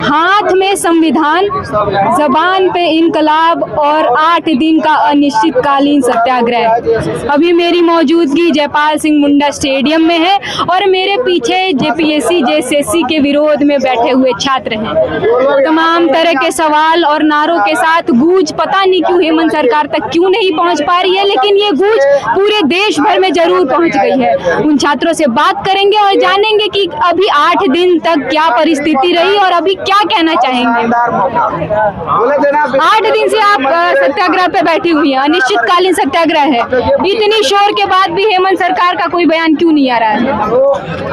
हाथ में संविधान, जबान पे इनकलाब और 8 दिन का अनिश्चितकालीन सत्याग्रह। अभी मेरी मौजूदगी जयपाल सिंह मुंडा स्टेडियम में है और मेरे पीछे जेपीएससी जेएसएससी के विरोध में बैठे हुए छात्र हैं। तमाम तरह के सवाल और नारों के साथ गूंज पता नहीं क्यों हेमंत सरकार तक क्यों नहीं पहुंच पा रही है, लेकिन ये गूंज पूरे देश भर में जरूर पहुंच गई है। उन छात्रों से बात करेंगे और जानेंगे कि अभी 8 दिन तक क्या परिस्थिति रही और अभी क्या कहना चाहेंगे। 8 दिन से आप सत्याग्रह पे बैठी हुई हैं, अनिश्चितकालीन सत्याग्रह है। इतनी शोर के बाद भी हेमंत सरकार का कोई बयान क्यों नहीं आ रहा है?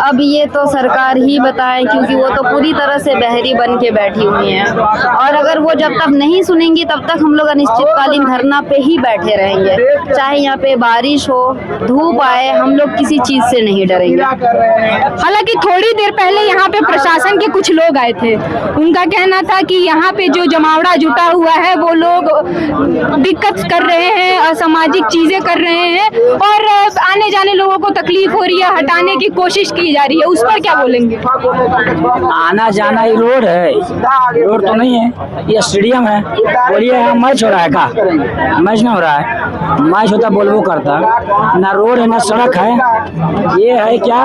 अब ये तो सरकार ही बताए, क्योंकि वो तो पूरी तरह से बहरी बन के बैठी हुई हैं और अगर वो जब तक नहीं सुनेंगी तब तक हम लोग अनिश्चितकालीन धरना पे ही बैठे रहेंगे। चाहे यहाँ पे बारिश हो, धूप आए, हम लोग किसी चीज से नहीं डरेंगे। हालांकि थोड़ी देर पहले यहाँ पे प्रशासन के कुछ लोग आए थे, उनका कहना था कि यहाँ पे जो जमावड़ा जुटा हुआ है वो लोग दिक्कत कर रहे हैं, असामाजिक चीजें कर रहे हैं और आने जाने लोगों को तकलीफ हो रही है, हटाने की कोशिश की जा रही है। उस पर क्या बोलेंगे? आना जाना ही रोड है, रोड तो नहीं है, ये स्टेडियम है। बोलिए यहाँ मैच हो रहा है का? मैच नहीं हो रहा है। मैच होता बोलबो करता, ना रोड है ना सड़क है। ये है क्या,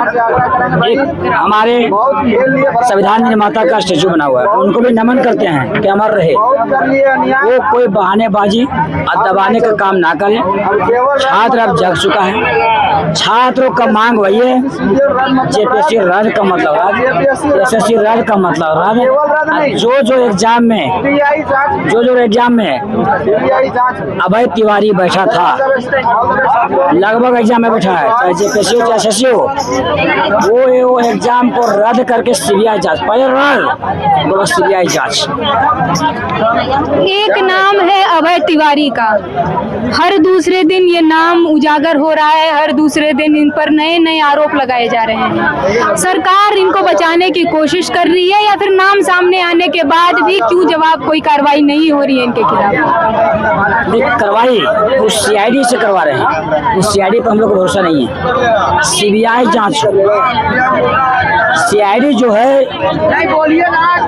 एक हमारे संविधान निर्माता का स्टेचू बना हुआ है, उनको भी नमन करते हैं कि अमर रहे। वो कोई बहानेबाजी और दबाने का काम ना करे। छात्र अब जग चुका है, छात्रों का मांग वही है। जेपीएससी रद्द का मतलब रद्द, एसएससी रद्द का मतलब रद्द। जो एग्जाम में अभय तिवारी बैठा था, लगभग एग्जाम में बैठा है, चाहे जेपीएससी हो चाहे एसएससी हो, वो एग्जाम को रद्द करके सीबीआई जांच, पहले रद्द सीबीआई जांच। एक नाम है अभय तिवारी का, हर दूसरे दिन ये नाम उजागर हो रहा है, हर दूसरे दिन इन पर नए नए आरोप लगाए जा रहे हैं। सरकार इनको बचाने की कोशिश कर रही है या फिर नाम सामने आने के बाद भी क्यों जवाब कोई कार्रवाई नहीं हो रही है इनके खिलाफ? कार्रवाई उस सीआईडी से करवा रहे हैं, उस सीआईडी पर हम लोग को भरोसा नहीं है। सीबीआई जांच, सीआईडी जो है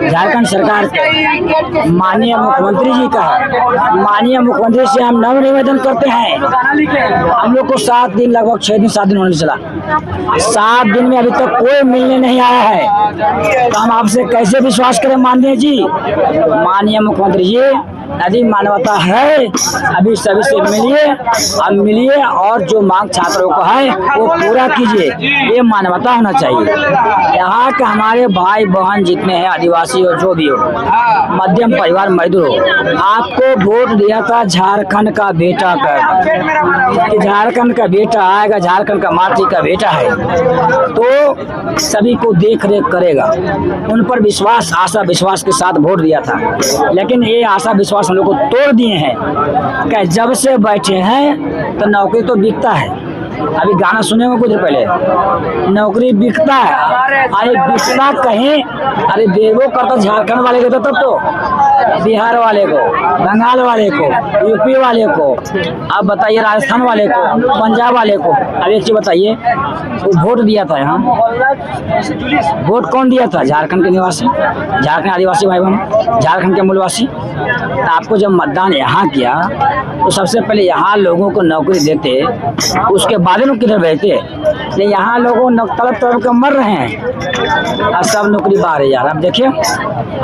झारखंड सरकार के माननीय मुख्यमंत्री जी का है। माननीय मुख्यमंत्री से हम नव निवेदन करते हैं। हम लोग को 7 दिन, लगभग 6 दिन 7 दिन होने चला, 7 दिन में अभी तक कोई मिलने नहीं आया है, तो हम आपसे कैसे विश्वास करें माननीय जी? माननीय मुख्यमंत्री जी, यदि मानवता है अभी सभी से मिलिए और जो मांग छात्रों को है वो पूरा कीजिए। ये मानवता होना चाहिए। यहाँ के हमारे भाई बहन जितने हैं, आदिवासी हो जो भी हो, मध्यम परिवार मजदूर हो, आपको वोट दिया था झारखंड का बेटा कर, झारखंड का बेटा आएगा, झारखंड का माटी का बेटा है, तो सभी को देख रेख करेगा। उन पर विश्वास, आशा विश्वास के साथ वोट दिया था, लेकिन ये आशा विश्वास हम लोग को तोड़ दिए हैं। क्या जब से बैठे हैं तो नौकरी तो बिकता है। अभी गाना सुने हो कुछ देर पहले, नौकरी बिकता है। अरे बिकता कहीं, अरे देवो करता झारखंड वाले को, तब तो बिहार वाले को, बंगाल वाले को, यूपी वाले को, अब बताइए राजस्थान वाले को, पंजाब वाले को। अब एक चीज बताइए, वो वोट दिया था यहाँ, वोट कौन दिया था? झारखंड के निवासी, झारखंड आदिवासी भाई बहन, झारखंड के मूलवासी। तो आपको जब मतदान यहाँ किया तो सबसे पहले यहाँ लोगों को नौकरी देते, उसके बाद लोग किधर भेजते? नहीं, यहाँ लोगों तड़प तड़प कर मर रहे हैं और सब नौकरी बाहर है यार। अब देखिए,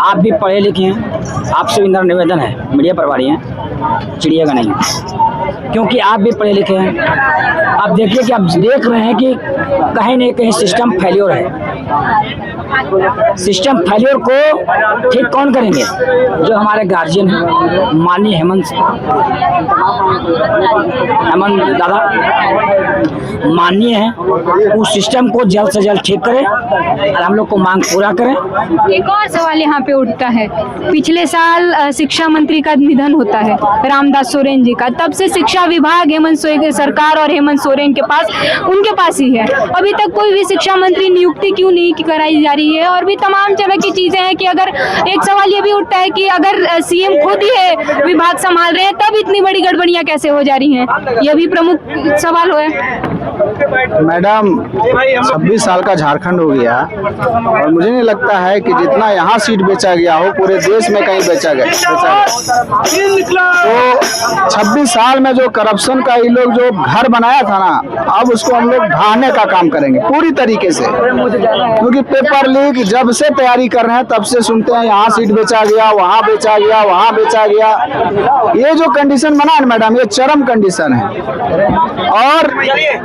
आप भी पढ़े लिखे हैं, आपसे भी निवेदन है, मीडिया प्रभारी हैं, चिड़िएगा नहीं, क्योंकि आप भी पढ़े लिखे हैं। आप देखिए कि आप देख रहे हैं कि कहीं न कहीं सिस्टम फेल्योर है। सिस्टम फेल्योर को ठीक कौन करेंगे? जो हमारे गार्जियन हैं, माननीय हेमंत दादा माननीय हैं, उस सिस्टम को जल्द से जल्द ठीक करें और हम लोग को मांग पूरा करें। एक और सवाल यहाँ पे उठता है, पिछले साल शिक्षा मंत्री का निधन होता है, रामदास सोरेन जी का, तब से शिक्षा विभाग हेमंत सरकार और हेमंत सोरेन के पास, उनके पास ही है। अभी तक कोई भी शिक्षा मंत्री नियुक्ति क्यों नहीं कराई जा रही है? और भी तमाम तरह की चीजें हैं कि अगर एक सवाल ये भी उठता है कि अगर सीएम खुद ही विभाग संभाल रहे हैं तब इतनी बड़ी गड़बड़ियां कैसे हो जा रही हैं? यह भी प्रमुख सवाल है। मैडम 26 साल का झारखंड हो गया और मुझे नहीं लगता है कि जितना यहाँ सीट बेचा गया हो पूरे देश में कहीं बेचा गया। तो 26 साल में जो करप्शन का ये लोग जो घर बनाया था ना, अब उसको हम लोग ढाने का काम करेंगे पूरी तरीके से। क्योंकि पेपर लीक जब से तैयारी कर रहे हैं तब से सुनते हैं यहाँ सीट बेचा गया, वहाँ बेचा गया, वहाँ बेचा गया। ये जो कंडीशन बना है मैडम, ये चरम कंडीशन है। और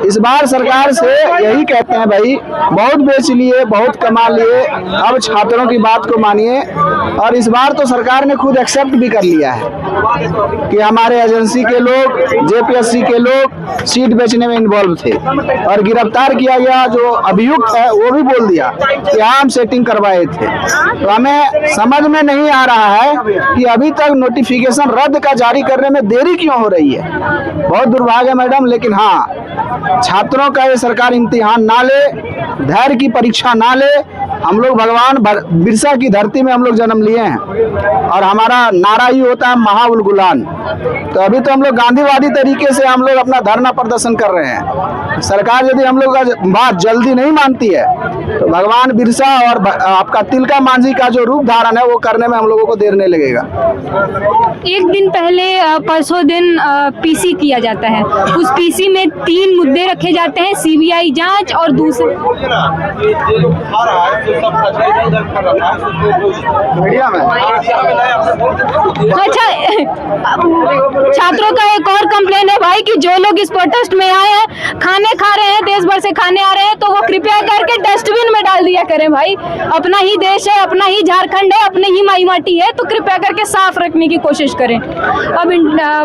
इस बार सरकार से यही कहते हैं भाई, बहुत बेच लिए, बहुत कमा लिए, अब छात्रों की बात को मानिए। और इस बार तो सरकार ने खुद एक्सेप्ट भी कर लिया है कि हमारे एजेंसी के लोग, जेपीएससी के लोग सीट बेचने में इन्वॉल्व थे और गिरफ्तार किया गया। जो अभियुक्त है वो भी बोल दिया कि हम सेटिंग करवाए थे। तो हमें समझ में नहीं आ रहा है कि अभी तक नोटिफिकेशन रद्द का जारी करने में देरी क्यों हो रही है। बहुत दुर्भाग्य है मैडम। लेकिन हाँ, छात्रों का ये सरकार इम्तिहान ना ले, धैर्य की परीक्षा ना ले। हम लोग भगवान बिरसा की धरती में हम लोग जन्म लिए हैं और हमारा नारा ही होता है महाउलगुलान। तो अभी तो हम लोग गांधीवादी तरीके से हम लोग अपना धरना प्रदर्शन कर रहे हैं। सरकार यदि हम लोग का बात जल्दी नहीं मानती है तो भगवान बिरसा और आपका तिलका मांझी का जो रूप धारण है वो करने में हम लोगों को देर नहीं लगेगा। एक दिन पहले परसों दिन पीसी किया जाता है। उस पीसी में 3 मुद्दे रखे जाते हैं, सीबीआई जांच और दूसरे मीडिया में। अच्छा, छात्रों का एक और कंप्लेन है भाई कि जो लोग इस प्रोटेस्ट में आए हैं, खाने खा रहे हैं, देश भर से खाने आ रहे हैं, तो वो कृपया करके डस्टबिन में डाल दिया करें भाई। अपना ही देश है, अपना ही झारखंड है, अपनी ही माई माटी है, तो कृपया करके साफ रखने की कोशिश करें। अब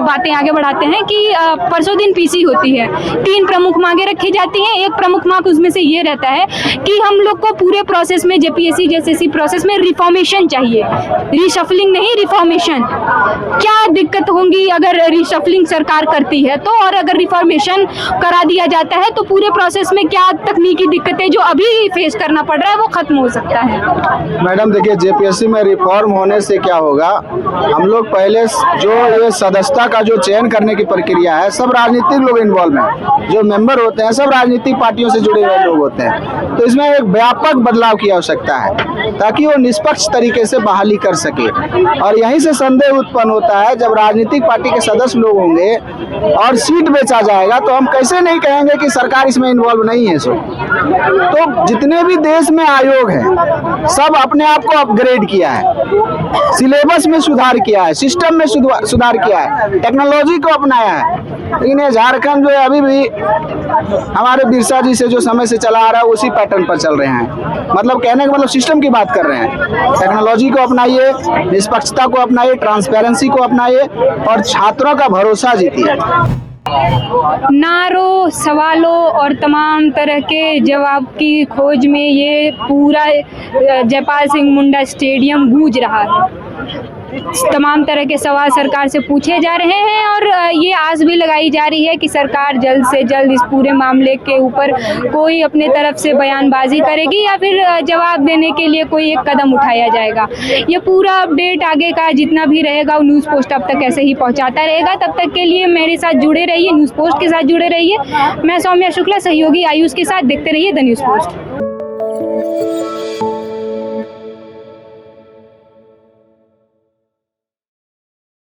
बातें आगे बढ़ाते हैं कि परसों दिन पीसी होती है, 3 प्रमुख मांगे रखी जाती हैं। एक प्रमुख मांग उसमें से ये रहता है कि हम लोग को पूरे प्रोसेस में, जेपीएससी जैसे प्रोसेस में रिफॉर्मेशन चाहिए, रिशफलिंग नहीं, रिफॉर्मेशन। क्या दिक्कत होंगी अगर रिशफलिंग सरकार करती है तो, और अगर रिफॉर्मेशन करा दिया जाता है तो पूरे प्रोसेस में क्या तकनीकी दिक्कतें जो अभी फेस करना पड़ रहा है वो खत्म हो सकता है। मैडम देखिए, जेपीएससी में रिफॉर्म होने से क्या होगा, हम लोग पहले जो ये सदस्यता का जो चयन करने की प्रक्रिया है, सब राजनीतिक लोग इन्वॉल्व हैं। जो मेंबर होते हैं सब राजनीतिक पार्टियों से जुड़े हुए लोग होते हैं। तो इसमें एक व्यापक बदलाव की आवश्यकता है ताकि वो निष्पक्ष तरीके से बहाली कर सके। और यहीं से संदेह उत्पन्न होता है, जब राजनीतिक पार्टी के सदस्य लोग होंगे और सीट बेचा जाएगा तो हम कैसे नहीं कहेंगे कि सरकार इसमें इन्वॉल्व नहीं है। तो जितने भी देश में आयोग हैं सब अपने आप को अपग्रेड किया है, सिलेबस में सुधार किया है, सिस्टम में सुधार किया है, टेक्नोलॉजी को अपनाया है। लेकिन ये झारखंड जो है अभी भी हमारे बिरसा जी से जो समय से चला आ रहा है उसी पैटर्न पर चल रहे हैं। मतलब कहने का मतलब सिस्टम की बात कर रहे हैं। टेक्नोलॉजी को अपनाइए, निष्पक्षता को अपनाइए, ट्रांसपेरेंसी को अपनाइए और छात्रों का भरोसा जीतिए। नारों, सवालों और तमाम तरह के जवाब की खोज में ये पूरा जयपाल सिंह मुंडा स्टेडियम गूंज रहा है। तमाम तरह के सवाल सरकार से पूछे जा रहे हैं और ये आस भी लगाई जा रही है कि सरकार जल्द से जल्द इस पूरे मामले के ऊपर कोई अपने तरफ से बयानबाजी करेगी या फिर जवाब देने के लिए कोई एक कदम उठाया जाएगा। ये पूरा अपडेट आगे का जितना भी रहेगा न्यूज़ पोस्ट अब तक ऐसे ही पहुंचाता रहेगा। तब तक के लिए मेरे साथ जुड़े रहिए, न्यूज़ पोस्ट के साथ जुड़े रहिए। मैं सौम्या शुक्ला, सहयोगी आयुष के साथ। देखते रहिए द न्यूज़ पोस्ट।